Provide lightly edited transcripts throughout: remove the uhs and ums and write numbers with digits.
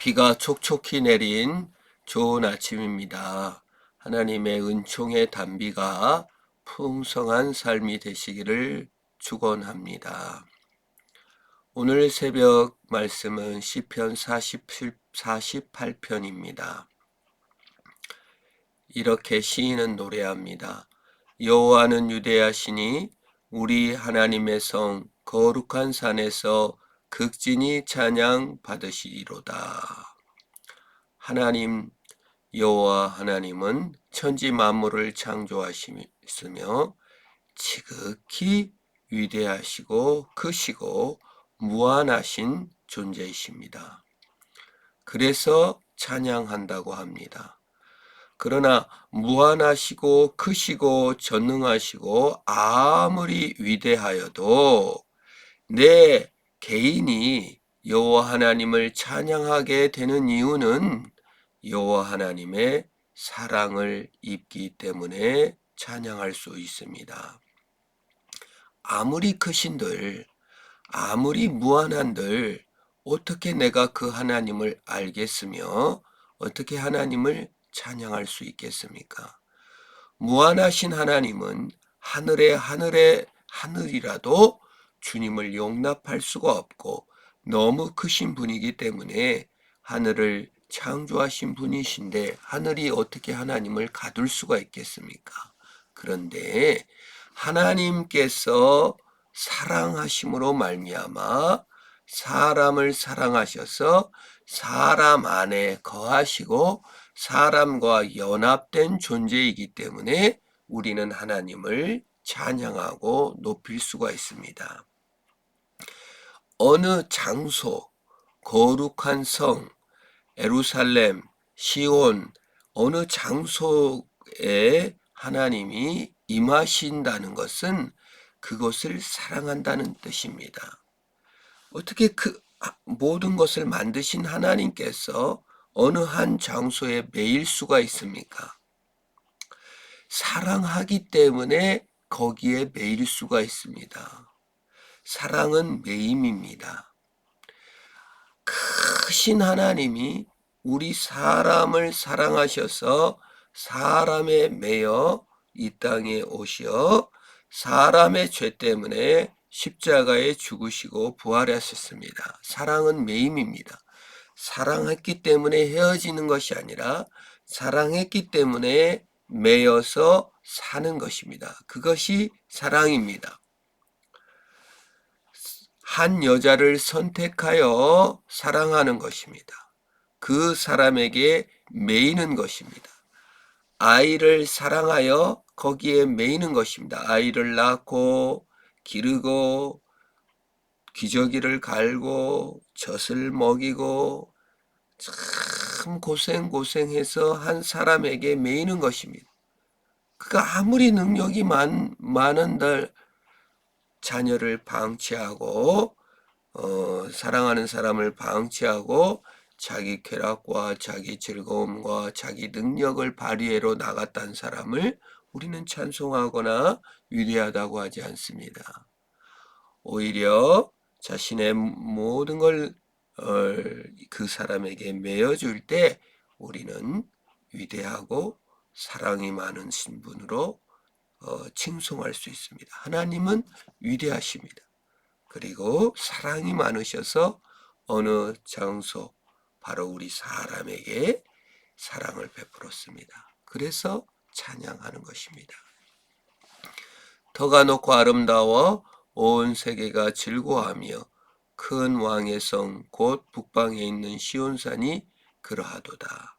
비가 촉촉히 내린 좋은 아침입니다. 하나님의 은총의 단비가 풍성한 삶이 되시기를 축원합니다. 오늘 새벽 말씀은 시편 48편입니다. 이렇게 시인은 노래합니다. 여호와는 유대하 시니 우리 하나님의 성 거룩한 산에서 극진히 찬양 받으시리로다. 하나님 여호와 하나님은 천지 만물을 창조하시며 지극히 위대하시고 크시고 무한하신 존재이십니다. 그래서 찬양한다고 합니다. 그러나 무한하시고 크시고 전능하시고 아무리 위대하여도 내 개인이 여호와 하나님을 찬양하게 되는 이유는 여호와 하나님의 사랑을 입기 때문에 찬양할 수 있습니다. 아무리 크신들, 아무리 무한한들 어떻게 내가 그 하나님을 알겠으며 어떻게 하나님을 찬양할 수 있겠습니까? 무한하신 하나님은 하늘의 하늘이라도 주님을 용납할 수가 없고 너무 크신 분이기 때문에 하늘을 창조하신 분이신데 하늘이 어떻게 하나님을 가둘 수가 있겠습니까? 그런데 하나님께서 사랑하심으로 말미암아 사람을 사랑하셔서 사람 안에 거하시고 사람과 연합된 존재이기 때문에 우리는 하나님을 찬양하고 높일 수가 있습니다. 어느 장소, 거룩한 성, 예루살렘, 시온, 어느 장소에 하나님이 임하신다는 것은 그것을 사랑한다는 뜻입니다. 어떻게 그 모든 것을 만드신 하나님께서 어느 한 장소에 매일 수가 있습니까? 사랑하기 때문에 거기에 매일 수가 있습니다. 사랑은 매임입니다. 크신 하나님이 우리 사람을 사랑하셔서 사람에 매여 이 땅에 오시어 사람의 죄 때문에 십자가에 죽으시고 부활하셨습니다. 사랑은 매임입니다. 사랑했기 때문에 헤어지는 것이 아니라 사랑했기 때문에 매여서 사는 것입니다. 그것이 사랑입니다. 한 여자를 선택하여 사랑하는 것입니다. 그 사람에게 매이는 것입니다. 아이를 사랑하여 거기에 매이는 것입니다. 아이를 낳고 기르고 기저귀를 갈고 젖을 먹이고 참 고생해서 한 사람에게 매이는 것입니다. 그가 아무리 능력이 많은들 자녀를 방치하고 사랑하는 사람을 방치하고 자기 쾌락과 자기 즐거움과 자기 능력을 발휘하러 나갔다는 사람을 우리는 찬송하거나 위대하다고 하지 않습니다. 오히려 자신의 모든 걸 그 사람에게 매어줄 때 우리는 위대하고 사랑이 많은 신분으로 칭송할 수 있습니다. 하나님은 위대하십니다. 그리고 사랑이 많으셔서 어느 장소 바로 우리 사람에게 사랑을 베풀었습니다. 그래서 찬양하는 것입니다. 터가 높고 아름다워 온 세계가 즐거워하며 큰 왕의 성 곧 북방에 있는 시온산이 그러하도다.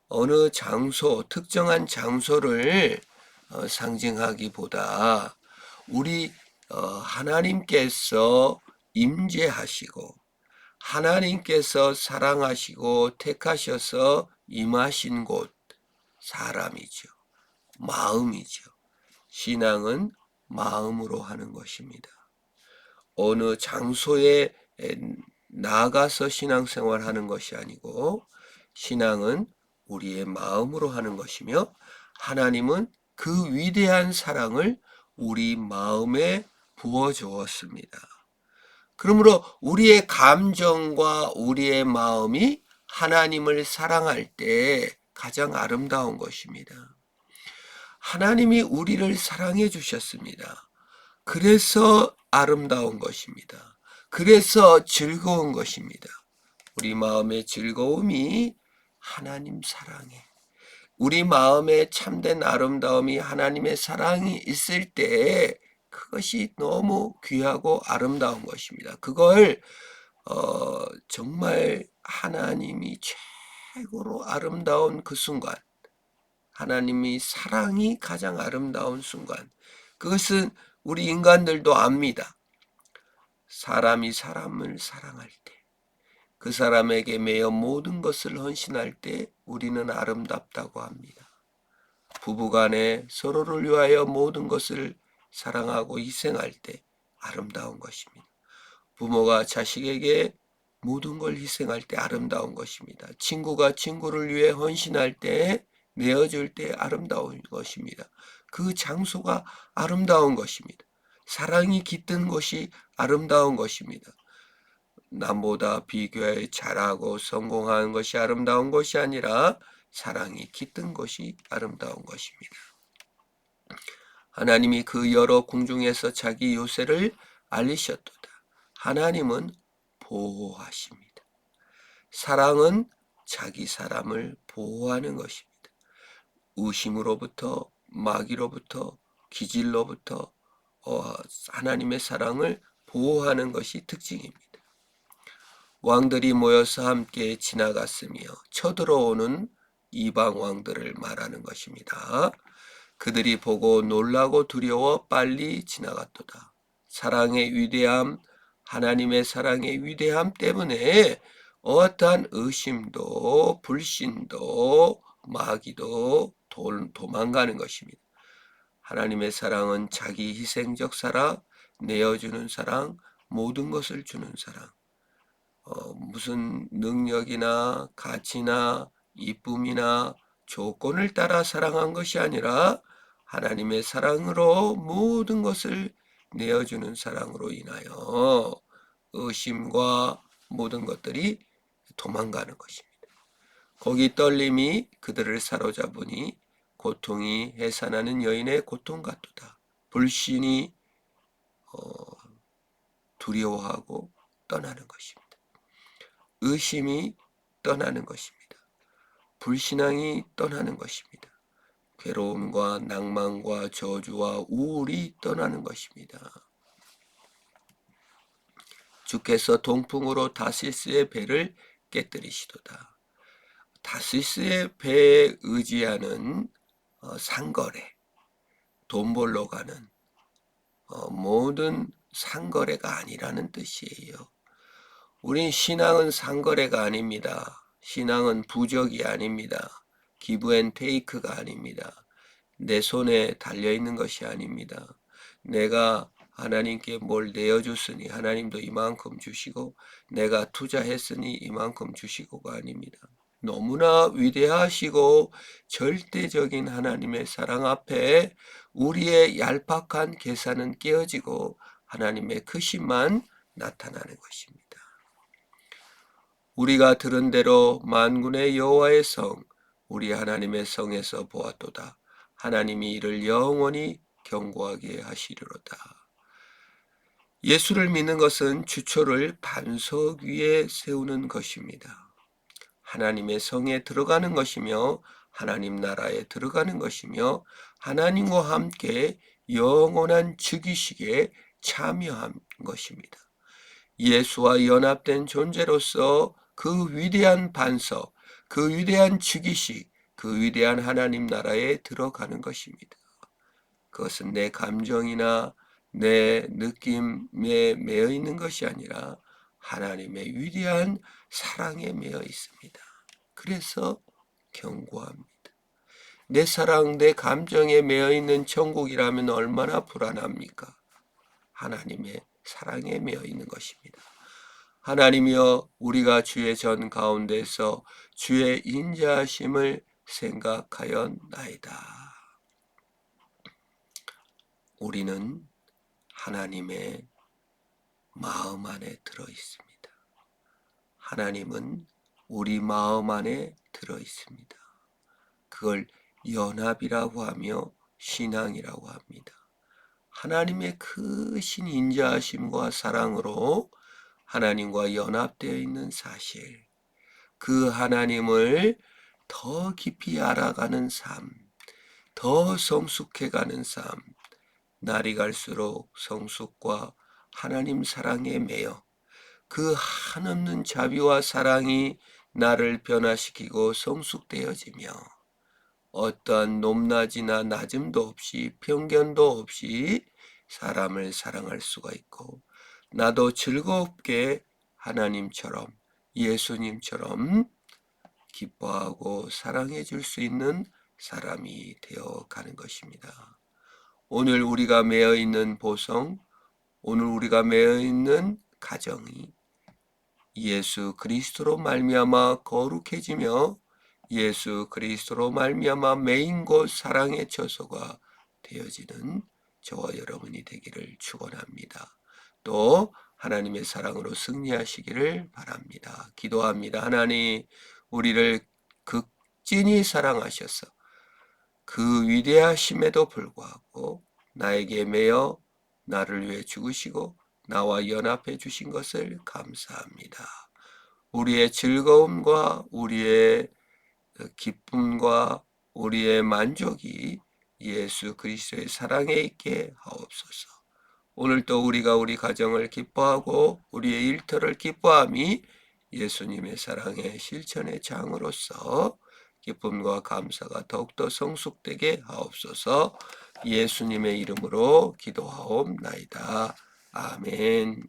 어느 장소, 특정한 장소를 상징하기보다 우리 하나님께서 임재하시고 하나님께서 사랑하시고 택하셔서 임하신 곳, 사람이죠. 마음이죠. 신앙은 마음으로 하는 것입니다. 어느 장소에 나가서 신앙생활하는 것이 아니고 신앙은 우리의 마음으로 하는 것이며 하나님은 그 위대한 사랑을 우리 마음에 부어 주었습니다. 그러므로 우리의 감정과 우리의 마음이 하나님을 사랑할 때 가장 아름다운 것입니다. 하나님이 우리를 사랑해 주셨습니다. 그래서 아름다운 것입니다. 그래서 즐거운 것입니다. 우리 마음의 즐거움이 하나님 사랑에, 우리 마음에 참된 아름다움이 하나님의 사랑이 있을 때 그것이 너무 귀하고 아름다운 것입니다. 그걸 정말 하나님이 최고로 아름다운 그 순간, 하나님이 사랑이 가장 아름다운 순간, 그것은 우리 인간들도 압니다. 사람이 사람을 사랑할 때, 그 사람에게 매여 모든 것을 헌신할 때 우리는 아름답다고 합니다. 부부간에 서로를 위하여 모든 것을 사랑하고 희생할 때 아름다운 것입니다. 부모가 자식에게 모든 걸 희생할 때 아름다운 것입니다. 친구가 친구를 위해 헌신할 때, 내어줄 때 아름다운 것입니다. 그 장소가 아름다운 것입니다. 사랑이 깃든 것이 아름다운 것입니다. 남보다 비교해 잘하고 성공하는 것이 아름다운 것이 아니라 사랑이 깃든 것이 아름다운 것입니다. 하나님이 그 여러 궁중에서 자기 요새를 알리셨도다. 하나님은 보호하십니다. 사랑은 자기 사람을 보호하는 것입니다. 의심으로부터, 마귀로부터, 기질로부터 하나님의 사랑을 보호하는 것이 특징입니다. 왕들이 모여서 함께 지나갔으며 쳐들어오는 이방 왕들을 말하는 것입니다. 그들이 보고 놀라고 두려워 빨리 지나갔도다. 사랑의 위대함, 하나님의 사랑의 위대함 때문에 어떠한 의심도 불신도 마귀도 도망가는 것입니다. 하나님의 사랑은 자기 희생적 사랑, 내어주는 사랑, 모든 것을 주는 사랑. 무슨 능력이나 가치나 이쁨이나 조건을 따라 사랑한 것이 아니라 하나님의 사랑으로 모든 것을 내어주는 사랑으로 인하여 의심과 모든 것들이 도망가는 것입니다. 거기 떨림이 그들을 사로잡으니 고통이 해산하는 여인의 고통 같도다. 불신이 두려워하고 떠나는 것입니다. 의심이 떠나는 것입니다. 불신앙이 떠나는 것입니다. 괴로움과 낭만과 저주와 우울이 떠나는 것입니다. 주께서 동풍으로 다시스의 배를 깨뜨리시도다. 다시스의 배에 의지하는 상거래, 돈 벌러 가는 모든 상거래가 아니라는 뜻이에요. 우린 신앙은 상거래가 아닙니다. 신앙은 부적이 아닙니다. 기브앤테이크가 아닙니다. 내 손에 달려있는 것이 아닙니다. 내가 하나님께 뭘 내어줬으니 하나님도 이만큼 주시고 내가 투자했으니 이만큼 주시고가 아닙니다. 너무나 위대하시고 절대적인 하나님의 사랑 앞에 우리의 얄팍한 계산은 깨어지고 하나님의 크심만 나타나는 것입니다. 우리가 들은 대로 만군의 여호와의 성, 우리 하나님의 성에서 보았도다. 하나님이 이를 영원히 경고하게 하시리로다. 예수를 믿는 것은 주초를 반석 위에 세우는 것입니다. 하나님의 성에 들어가는 것이며 하나님 나라에 들어가는 것이며 하나님과 함께 영원한 즉위식에 참여한 것입니다. 예수와 연합된 존재로서 그 위대한 반석, 그 위대한 즉위식, 그 위대한 하나님 나라에 들어가는 것입니다. 그것은 내 감정이나 내 느낌에 매여 있는 것이 아니라 하나님의 위대한 사랑에 매여 있습니다. 그래서 경고합니다. 내 사랑, 내 감정에 매여 있는 천국이라면 얼마나 불안합니까? 하나님의 사랑에 매여 있는 것입니다. 하나님이여, 우리가 주의 전 가운데서 주의 인자하심을 생각하였나이다. 우리는 하나님의 마음 안에 들어 있습니다. 하나님은 우리 마음 안에 들어 있습니다. 그걸 연합이라고 하며 신앙이라고 합니다. 하나님의 크신 인자하심과 사랑으로 하나님과 연합되어 있는 사실, 그 하나님을 더 깊이 알아가는 삶, 더 성숙해가는 삶, 날이 갈수록 성숙과 하나님 사랑에 매여 그 한없는 자비와 사랑이 나를 변화시키고 성숙되어지며 어떠한 높낮이나 낮음도 없이 편견도 없이 사람을 사랑할 수가 있고, 나도 즐겁게 하나님처럼, 예수님처럼 기뻐하고 사랑해 줄 수 있는 사람이 되어 가는 것입니다. 오늘 우리가 매여 있는 보성, 오늘 우리가 매여 있는 가정이 예수 그리스도로 말미암아 거룩해지며 예수 그리스도로 말미암아 메인 곳 사랑의 처소가 되어지는 저와 여러분이 되기를 축원합니다. 또 하나님의 사랑으로 승리하시기를 바랍니다. 기도합니다. 하나님, 우리를 극진히 사랑하셔서 그 위대하심에도 불구하고 나에게 매여 나를 위해 죽으시고 나와 연합해 주신 것을 감사합니다. 우리의 즐거움과 우리의 기쁨과 우리의 만족이 예수 그리스도의 사랑에 있게 하옵소서. 오늘도 우리가 우리 가정을 기뻐하고 우리의 일터를 기뻐함이 예수님의 사랑의 실천의 장으로서 기쁨과 감사가 더욱더 성숙되게 하옵소서. 예수님의 이름으로 기도하옵나이다. 아멘.